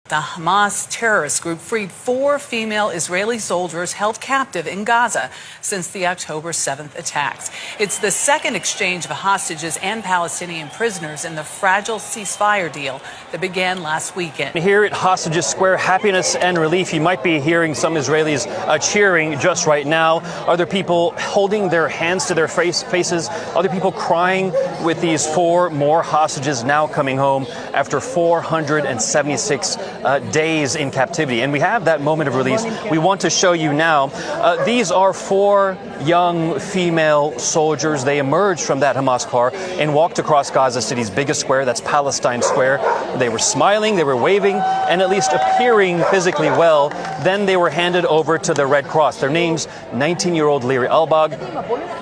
The Hamas terrorist group freed 4 female Israeli soldiers held captive in Gaza since the October 7th attacks. It's the second exchange of hostages and Palestinian prisoners in the fragile ceasefire deal that began last weekend. Here at Hostages Square, happiness and relief. You might be hearing some Israelis cheering just right now. Other people holding their hands to their faces. Other people crying with these 4 more hostages now coming home after 476 days in captivity. And we have that moment of release we want to show you now. These are 4 young female soldiers. They emerged from that Hamas car and walked across Gaza City's biggest square, that's Palestine Square. They were smiling, they were waving, and at least appearing physically well. Then they were handed over to the Red Cross. Their names, 19-year-old Liri Albag,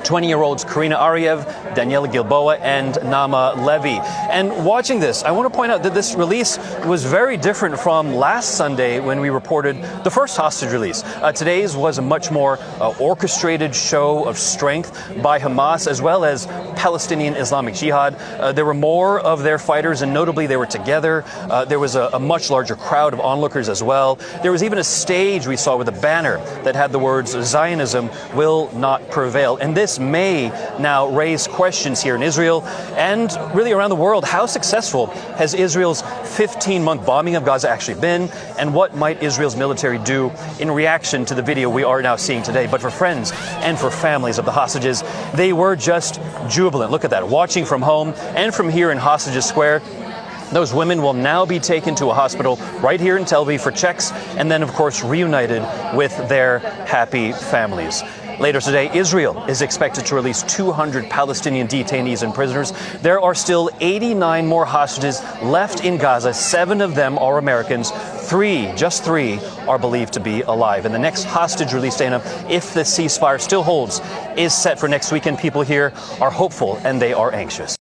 20-year-olds Karina Ariev, Daniela Gilboa, and Nama Levy. And watching this, I want to point out that this release was very different from last Sunday when we reported the first hostage release. Today's was a much more orchestrated show of strength by Hamas as well as Palestinian Islamic Jihad. There were more of their fighters, and notably they were together. There was a much larger crowd of onlookers as well. There was even a stage we saw with a banner that had the words "Zionism will not prevail." And this may now raise questions here in Israel and really around the world. How successful has Israel's 15-month bombing of Gaza actually been, and what might Israel's military do in reaction to the video we are now seeing today? But for friends and for families of the hostages, they were just jubilant. Look at that, watching from home and from here in Hostages Square. Those women will now be taken to a hospital right here in Tel Aviv for checks, and then, of course, reunited with their happy families. Later today, Israel is expected to release 200 Palestinian detainees and prisoners. There are still 89 more hostages left in Gaza. 7 of them are Americans. 3, just 3, are believed to be alive. And the next hostage release, Dana, if the ceasefire still holds, is set for next weekend. People here are hopeful and they are anxious.